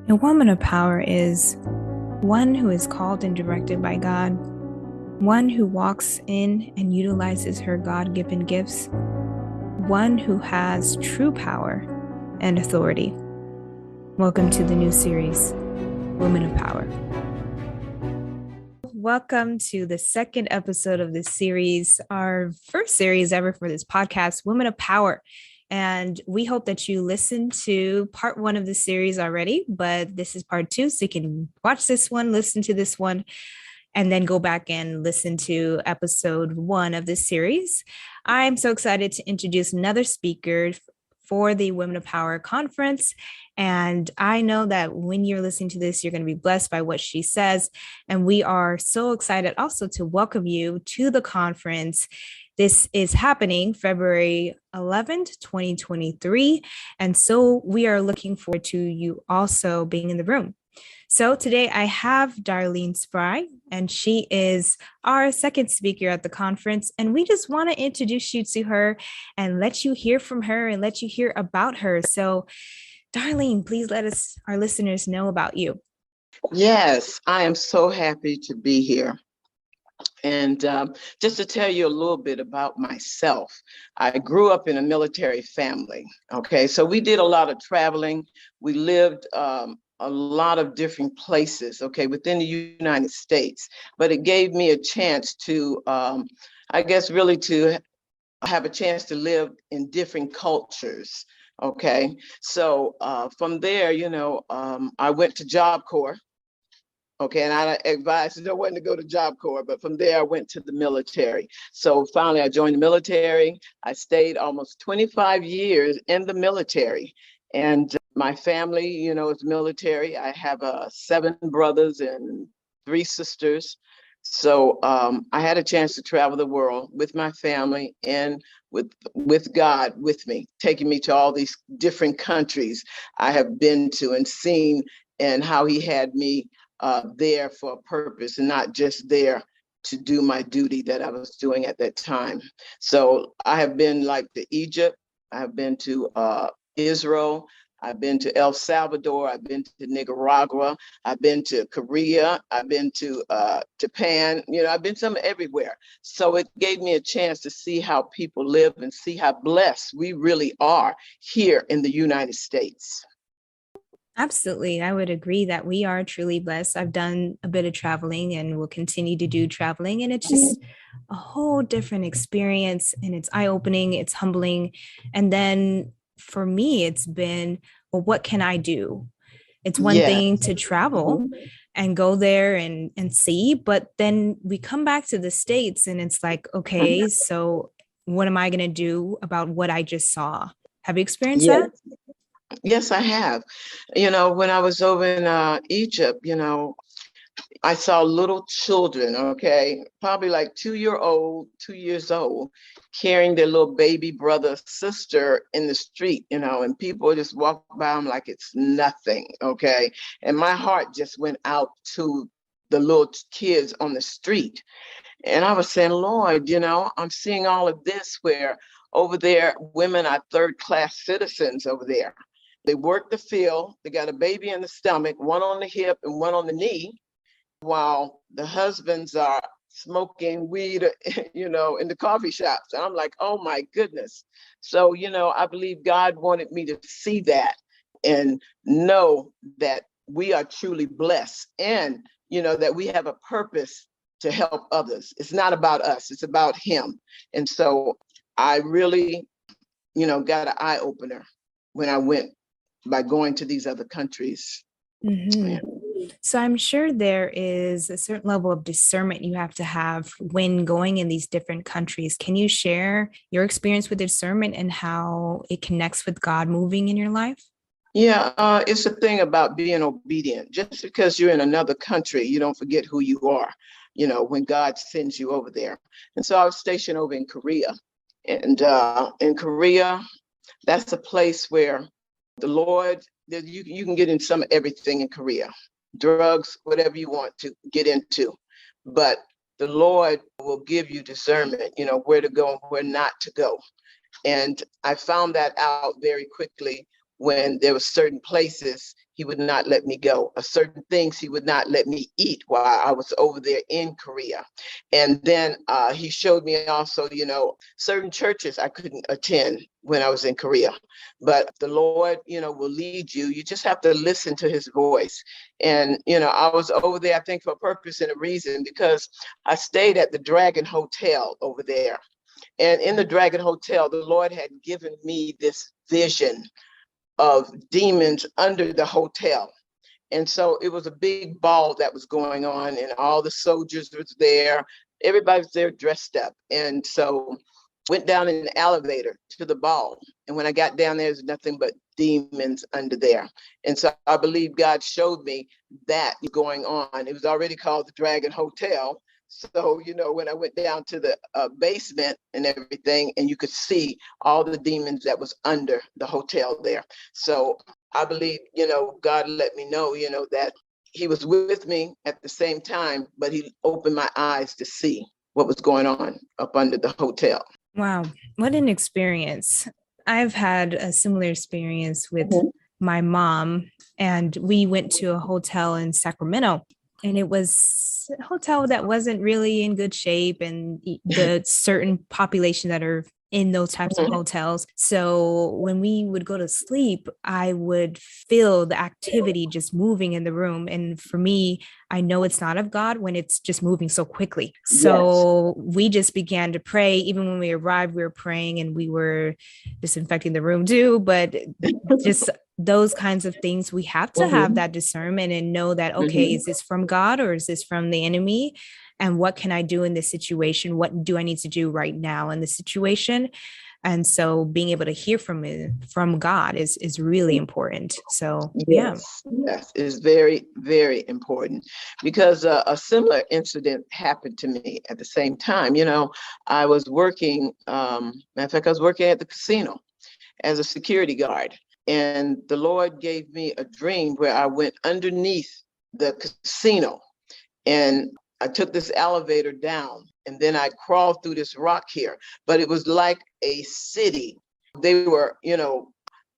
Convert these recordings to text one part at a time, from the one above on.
A woman of power is one who is called and directed by God, one who walks in and utilizes her God given gifts, one who has true power and authority. Welcome to the new series, Women of Power. Welcome to the second episode of this series, our first series ever for this podcast, Women of Power. And we hope that you listened to part one of the series already, but this is part two. So you can watch this one, listen to this one, and then go back and listen to episode one of this series. I'm so excited to introduce another speaker for the Women of Power conference. And I know that when you're listening to this, you're going to be blessed by what she says. And we are so excited also to welcome you to the conference. This is happening February 11th, 2023. And so we are looking forward to you also being in the room. So today I have Darlene Spry, and she is our second speaker at the conference. And we just want to introduce you to her and let you hear from her and let you hear about her. So Darlene, please let our listeners know about you. Yes, I am so happy to be here. And just to tell you a little bit about myself, I grew up in a military family. Okay, so we did a lot of traveling. We lived a lot of different places, okay, within the United States. But it gave me a chance to, I guess, really to have a chance to live in different cultures. Okay, so from there, I went to Job Corps. Okay, and I advised no one to go to Job Corps, but from there I went to the military. So finally I joined the military. I stayed almost 25 years in the military. And my family, is military. I have 7 brothers and 3 sisters. So I had a chance to travel the world with my family and with God with me, taking me to all these different countries I have been to and seen, and how he had me there for a purpose and not just there to do my duty that I was doing at that time. So I have been like to Egypt, I've been to Israel, I've been to El Salvador, I've been to Nicaragua, I've been to Korea, I've been to Japan, I've been some everywhere. So it gave me a chance to see how people live and see how blessed we really are here in the United States. Absolutely. I would agree that we are truly blessed. I've done a bit of traveling and will continue to do traveling. And it's just a whole different experience, and it's eye-opening, it's humbling. And then for me, it's been, well, what can I do? It's one Yeah. thing to travel and go there and see, but then we come back to the States and it's like, okay, so what am I going to do about what I just saw? Have you experienced Yes. that? Yes, I have. When I was over in Egypt, I saw little children, okay, probably like 2 years old, carrying their little baby brother, sister in the street, and people just walk by them like it's nothing, okay. And my heart just went out to the little kids on the street. And I was saying, Lord, I'm seeing all of this where over there, women are third-class citizens over there. They work the field, they got a baby in the stomach, one on the hip and one on the knee, while the husbands are smoking weed, in the coffee shops. And I'm like, oh my goodness. So, I believe God wanted me to see that and know that we are truly blessed, and, that we have a purpose to help others. It's not about us, it's about him. And so I really, got an eye opener when I went by going to these other countries. Mm-hmm. Yeah. So I'm sure there is a certain level of discernment you have to have when going in these different countries. Can you share your experience with discernment and how it connects with God moving in your life? Yeah, it's a thing about being obedient. Just because you're in another country, you don't forget who you are, when God sends you over there. And so I was stationed over in Korea. And in Korea, that's a place where the Lord, you can get in some everything in Korea, drugs, whatever you want to get into. But the Lord will give you discernment, where to go and where not to go. And I found that out very quickly when there were certain places he would not let me go, or certain things he would not let me eat while I was over there in Korea. And then he showed me also, certain churches I couldn't attend when I was in Korea. But the Lord, will lead you. You just have to listen to his voice. And, I was over there, I think, for a purpose and a reason, because I stayed at the Dragon Hotel over there. And in the Dragon Hotel, the Lord had given me this vision of demons under the hotel. And so it was a big ball that was going on, and all the soldiers was there. Everybody was there dressed up. And so went down in the elevator to the ball. And when I got down there, there's nothing but demons under there. And so I believe God showed me that going on. It was already called the Dragon Hotel. So, when I went down to the basement and everything, and you could see all the demons that was under the hotel there. So I believe, God let me know, that he was with me at the same time, but he opened my eyes to see what was going on up under the hotel. Wow, what an experience. I've had a similar experience with my mom, and we went to a hotel in Sacramento, and it was a hotel that wasn't really in good shape, and the certain population that are in those types of hotels. So when we would go to sleep, I would feel the activity just moving in the room. And for me, I know it's not of God when it's just moving so quickly. So we just began to pray. Even when we arrived, we were praying, and we were disinfecting the room too. But just those kinds of things, we have to have that discernment and know that, okay, is this from God or is this from the enemy? And what can I do in this situation? What do I need to do right now in this situation? And so being able to hear from God is really important. So yes, is very, very important, because a similar incident happened to me at the same time. I was working, matter of fact, I was working at the casino as a security guard. And the Lord gave me a dream where I went underneath the casino, and I took this elevator down, and then I crawled through this rock here. But it was like a city. They were,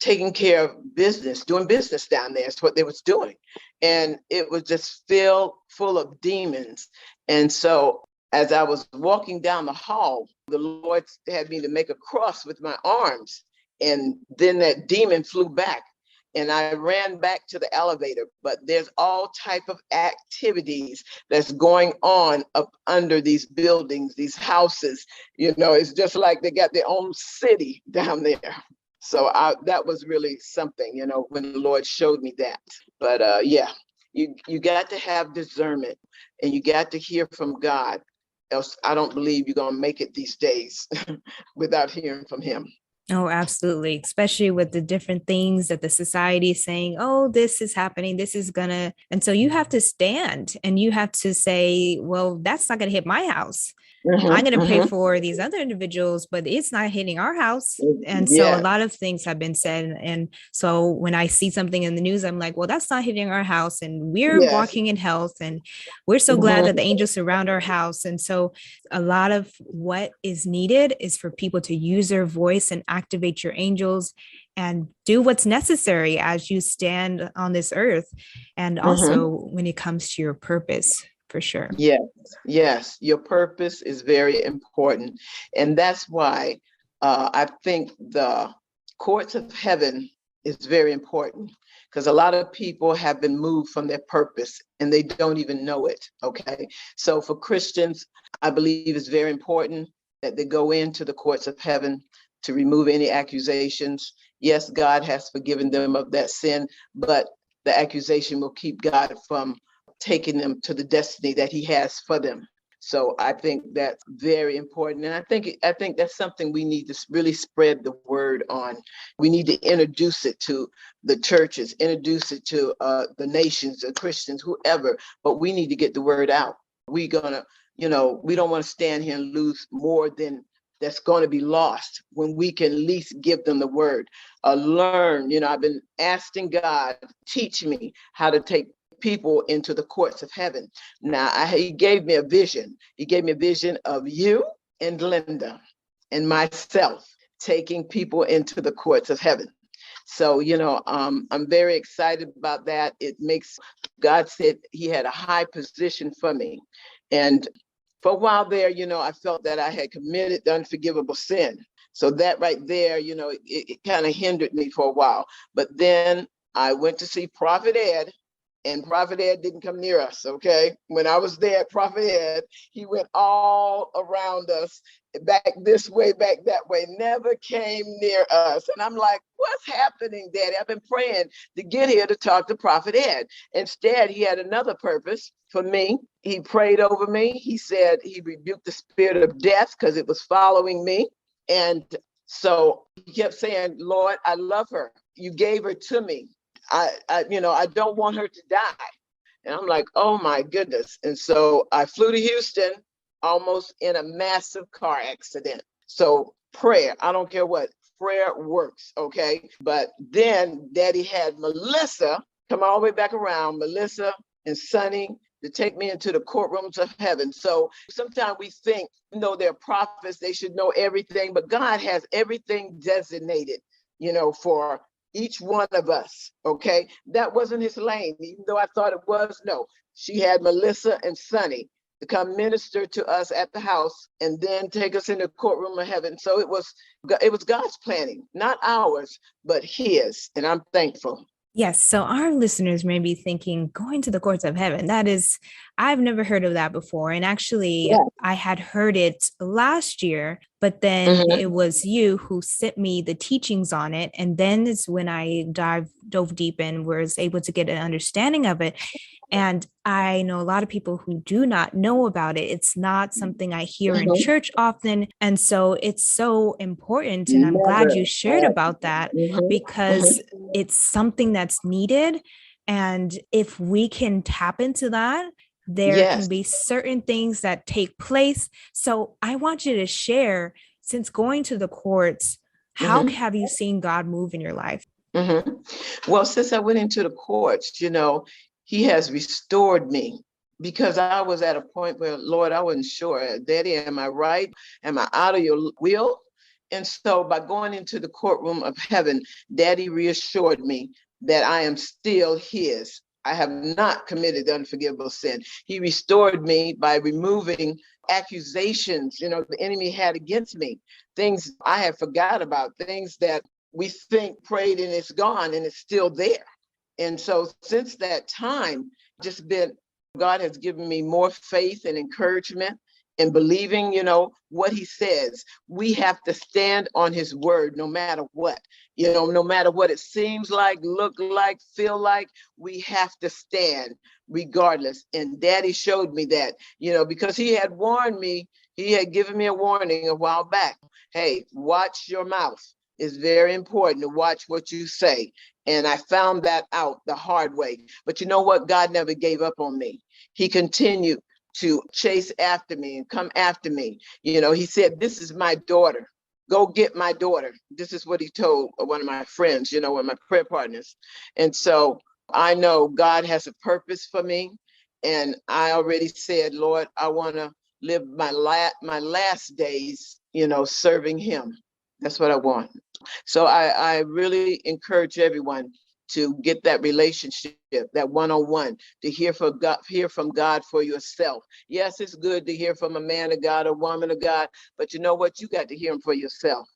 taking care of business, doing business down there. That's what they was doing. And it was just filled full of demons. And so as I was walking down the hall, the Lord had me to make a cross with my arms. And then that demon flew back, and I ran back to the elevator. But there's all type of activities that's going on up under these buildings, these houses. It's just like they got their own city down there. So that was really something, when the Lord showed me that. But you got to have discernment, and you got to hear from God. Else I don't believe you're going to make it these days without hearing from him. Oh, absolutely. Especially with the different things that the society is saying, oh, this is happening, this is gonna. And so you have to stand and you have to say, well, that's not going to hit my house. I'm going to pray for these other individuals, but it's not hitting our house. And so a lot of things have been said. And so when I see something in the news, I'm like, well, that's not hitting our house. And we're walking in health. And we're so glad that the angels surround our house. And so a lot of what is needed is for people to use their voice and activate your angels and do what's necessary as you stand on this earth. And also when it comes to your purpose. For sure. Yes. Your purpose is very important. And that's why I think the courts of heaven is very important, because a lot of people have been moved from their purpose and they don't even know it. Okay. So for Christians, I believe it's very important that they go into the courts of heaven to remove any accusations. Yes, God has forgiven them of that sin, but the accusation will keep God from taking them to the destiny that he has for them. So I think that's very important. And I think that's something we need to really spread the word on. We need to introduce it to the churches, introduce it to the nations, the Christians, whoever, but we need to get the word out. We don't want to stand here and lose more than that's going to be lost when we can at least give them the word. Learn, I've been asking God, teach me how to take people into the courts of heaven. Now, he gave me a vision. He gave me a vision of you and Linda and myself taking people into the courts of heaven. So, I'm very excited about that. It makes, God said he had a high position for me. And for a while there, I felt that I had committed the unforgivable sin. So that right there, it kind of hindered me for a while. But then I went to see Prophet Ed, and Prophet Ed didn't come near us, okay? When I was there, Prophet Ed, he went all around us, back this way, back that way, never came near us. And I'm like, what's happening, Daddy? I've been praying to get here to talk to Prophet Ed. Instead, he had another purpose for me. He prayed over me. He said he rebuked the spirit of death because it was following me. And so he kept saying, Lord, I love her. You gave her to me. I don't want her to die. And I'm like, oh my goodness. And so I flew to Houston, almost in a massive car accident. So prayer, I don't care what, prayer works, okay? But then Daddy had Melissa come all the way back around, Melissa and Sonny, to take me into the courtrooms of heaven. So sometimes we think, they're prophets, they should know everything, but God has everything designated, for each one of us, okay? That wasn't his lane, even though I thought it was. No, she had Melissa and Sonny to come minister to us at the house and then take us in the courtroom of heaven. So it was God's planning, not ours, but his, and I'm thankful. Yes. So our listeners may be thinking, going to the courts of heaven. I've never heard of that before. And actually, Yeah. I had heard it last year, but then it was you who sent me the teachings on it. And then is when I dove deep and was able to get an understanding of it. And I know a lot of people who do not know about it. It's not something I hear in church often. And so it's so important. And I'm glad you shared about that because it's something that's needed. And if we can tap into that, there can be certain things that take place. So I want you to share, since going to the courts, how have you seen God move in your life? Well, since I went into the courts, he has restored me, because I was at a point where, Lord, I wasn't sure. Daddy, am I right? Am I out of your will? And so by going into the courtroom of heaven, Daddy reassured me that I am still his. I have not committed unforgivable sin. He restored me by removing accusations, the enemy had against me, things I had forgot about, things that we think prayed and it's gone and it's still there. And so since that time, God has given me more faith and encouragement in believing, what he says. We have to stand on his word no matter what, no matter what it seems like, look like, feel like, we have to stand regardless. And Daddy showed me that, because he had warned me, he had given me a warning a while back. Hey, watch your mouth. It's very important to watch what you say. And I found that out the hard way. But you know what? God never gave up on me. He continued to chase after me and come after me. He said, this is my daughter. Go get my daughter. This is what he told one of my friends, one of my prayer partners. And so I know God has a purpose for me. And I already said, Lord, I want to live my last days, serving him. That's what I want. So I really encourage everyone to get that relationship, that one-on-one, to hear from God for yourself. Yes, it's good to hear from a man of God, a woman of God, but you know what? You got to hear him for yourself.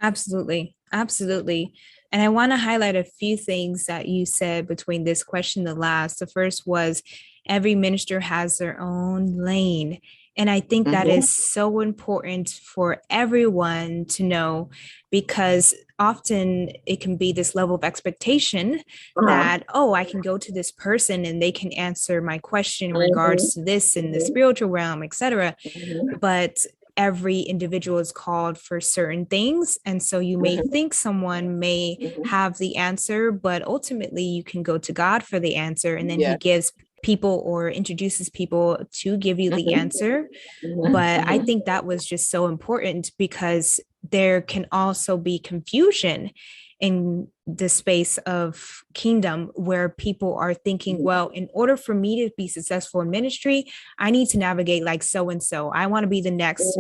Absolutely. Absolutely. And I want to highlight a few things that you said between this question and the last. The first was, every minister has their own lane. And I think that is so important for everyone to know, because often it can be this level of expectation that, I can go to this person and they can answer my question in regards to this in the spiritual realm, etc. But every individual is called for certain things. And so you may think someone may have the answer, but ultimately you can go to God for the answer. And then he gives people or introduces people to give you the answer. But I think that was just so important, because there can also be confusion in the space of kingdom where people are thinking, well, in order for me to be successful in ministry, I need to navigate like so and so. I want to be the next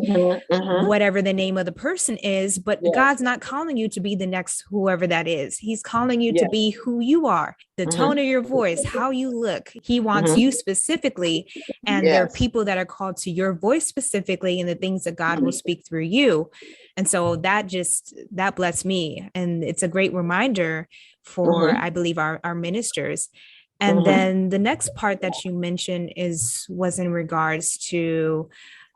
whatever the name of the person is, but God's Yes. not calling you to be the next whoever that is. He's calling you to Yes. be who you are, the tone Mhm. of your voice, how you look. He wants you Mhm. specifically, and there are Yes. people that are called to your voice specifically and the things that God will Mhm. speak through you. And so that blessed me, and it's a great reminder for, Mhm. I believe, our ministers. And Mhm. then the next part that you mentioned was in regards to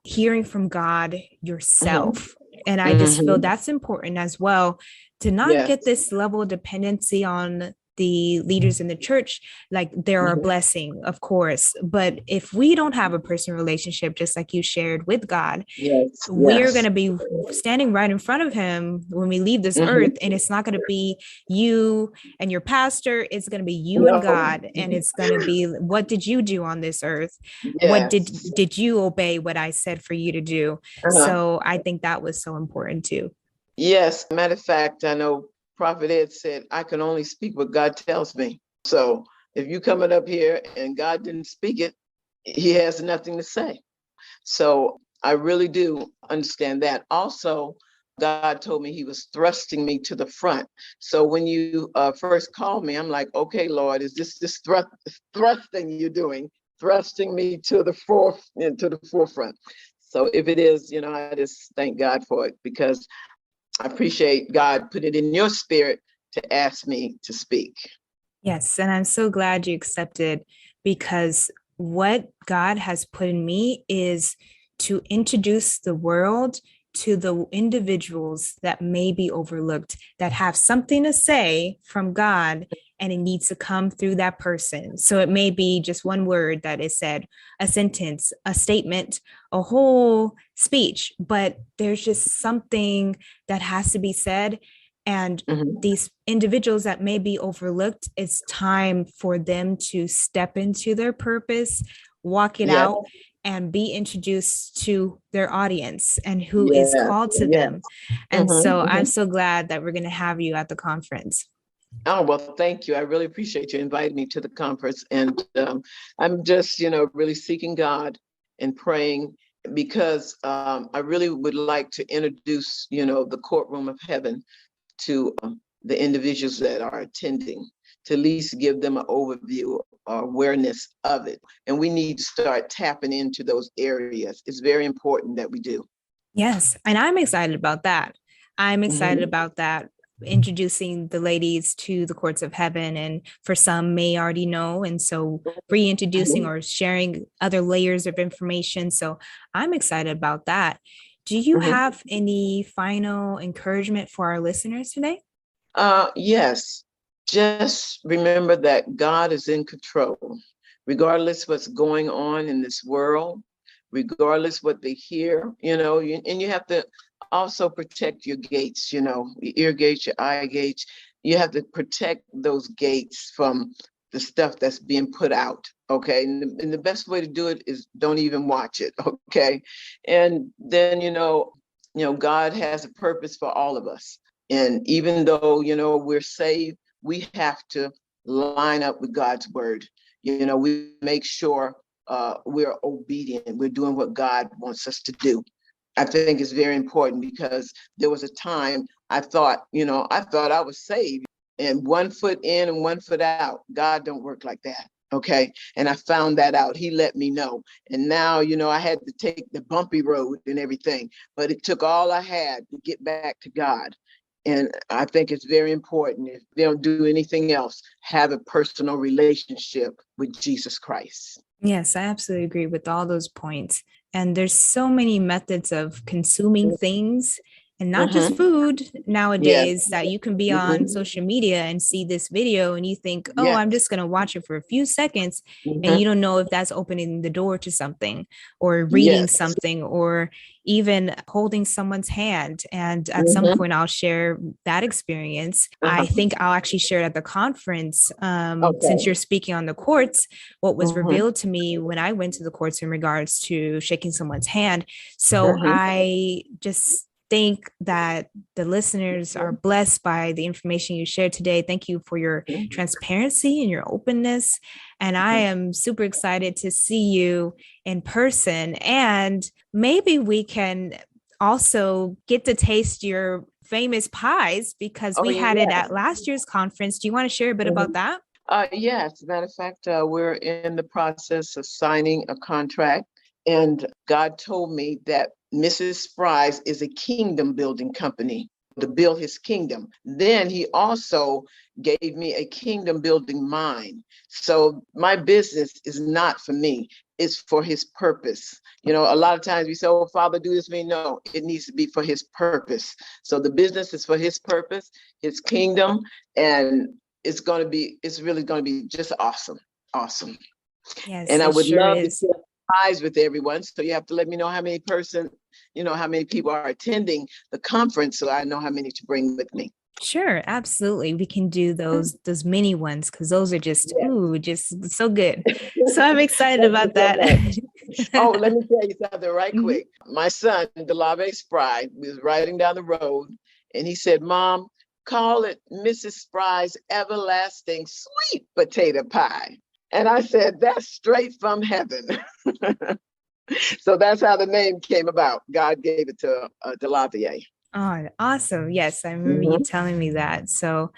hearing from God Mhm. yourself. And I just feel Mhm. that's important as well, to not Yes. get this level of dependency on the leaders in the church. Like, they're a Mhm. blessing, of course, but if we don't have a personal relationship, just like you shared, with God, Yes. we're going Yes. to be standing right in front of him when we leave this earth. Mhm. And it's not going to be you and your pastor. It's going to be you and No. God. And it's going to be, what did you do on this earth? What Yes. did you obey what I said for you to do? Uh-huh. So I think that was so important too. Yes. Matter of fact, I know Prophet Ed said, I can only speak what God tells me. So if you coming up here and God didn't speak it, he has nothing to say. So I really do understand that. Also, God told me he was thrusting me to the front. So when you first called me, I'm like, okay, Lord, is this thrusting you're doing, thrusting me to the forefront? So if it is, I just thank God for it, because I appreciate God put it in your spirit to ask me to speak. Yes. And I'm so glad you accepted, because what God has put in me is to introduce the world to the individuals that may be overlooked, that have something to say from God, and it needs to come through that person. So it may be just one word that is said, a sentence, a statement, a whole speech, but there's just something that has to be said. And Mhm. these individuals that may be overlooked, it's time for them to step into their purpose, walk it Yes, out, and be introduced to their audience and who is yes, called to yes. them. And Mhm, so I'm mhm. so glad that we're going to have you at the conference. Oh, well, thank you. I really appreciate you inviting me to the conference. And I'm just, really seeking God and praying, because I really would like to introduce, the courtroom of heaven to the individuals that are attending, to at least give them an overview or awareness of it. And we need to start tapping into those areas. It's very important that we do. Yes. And I'm excited about that. I'm excited Mhm. about that, introducing the ladies to the courts of heaven. And for some may already know. And so reintroducing Mhm. or sharing other layers of information. So I'm excited about that. Do you Mhm. have any final encouragement for our listeners today? Yes, just remember that God is in control, regardless what's going on in this world, regardless what they hear, and you have to also protect your gates, your ear gates, your eye gates. You have to protect those gates from the stuff that's being put out. Okay. And the best way to do it is don't even watch it. Okay. And then, God has a purpose for all of us. And even though, we're saved, we have to line up with God's word. We make sure we're obedient. We're doing what God wants us to do. I think it's very important, because there was a time I thought I was saved, and one foot in and one foot out. God don't work like that. Okay. And I found that out. He let me know. And now, I had to take the bumpy road and everything, but it took all I had to get back to God. And I think it's very important, if they don't do anything else, have a personal relationship with Jesus Christ. Yes, I absolutely agree with all those points. And there's so many methods of consuming things, and not just Mm-hmm. food Yes. nowadays, that you can be on Mm-hmm. social media and see this video and you think, oh, I'm Yes. just going to watch it for a few seconds. And you Mm-hmm. don't know if that's opening the door to something, or reading Yes. something, or even holding someone's hand. And at some Mm-hmm. point, I'll share that experience. I Uh-huh. think I'll actually share it at the conference, since Okay. you're speaking on the courts. What was Mm-hmm. revealed to me when I went to the courts in regards to shaking someone's hand. So Mm-hmm. I just think that the listeners are blessed by the information you shared today. Thank you for your transparency and your openness. And I am super excited to see you in person. And maybe we can also get to taste your famous pies because we had it at last year's conference. Do you want to share a bit about that? Yes, as a matter of fact, we're in the process of signing a contract. And God told me that Mrs. Spry's is a kingdom building company to build his kingdom. Then he also gave me a kingdom building mind. So my business is not for me, it's for his purpose. You know, a lot of times we say, oh, Father, do this for me. No, it needs to be for his purpose. So the business is for his purpose, his kingdom, and it's really going to be just awesome. Awesome. Yes, And I it would sure love to is. share pies with everyone. So you have to let me know how many people are attending the conference so I know how many to bring with me. Sure, absolutely. We can do those mini ones because those are just just so good. So I'm excited about that. Oh, let me tell you something right Mhm. quick. My son, Darlene Spry, was riding down the road and he said, Mom, call it Mrs. Spry's everlasting sweet potato pie. And I said, that's straight from heaven. So that's how the name came about. God gave it to Delave. Oh, awesome. Yes, I remember you telling me that. So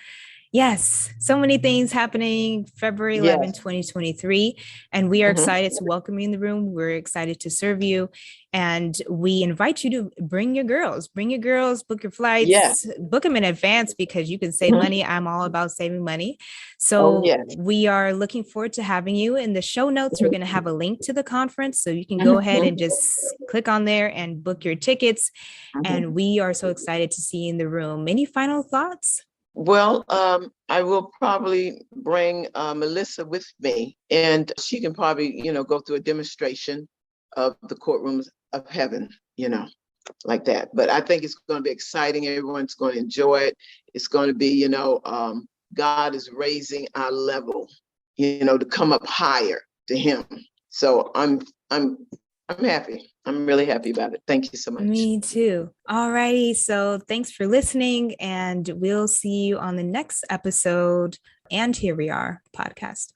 yes, so many things happening February 11, Yes. 2023. And we are excited to welcome you in the room. We're excited to serve you. And we invite you to bring your girls, book your Yeah. flights, book them in advance because you can save money. I'm all about saving money. Oh, So yes. we are looking forward to having you. In the show notes, we're going to have a link to the conference. So you can go ahead and just click on there and book your tickets. And we are so excited to see you in the room. Any final thoughts? Well, I will probably bring Melissa with me, and she can probably, go through a demonstration of the courtrooms of heaven, like that. But I think it's going to be exciting. Everyone's going to enjoy it. It's going to be, God is raising our level, to come up higher to Him. So I'm happy. I'm really happy about it. Thank you so much. Me too. All righty. So thanks for listening, and we'll see you on the next episode. And here we are, podcast.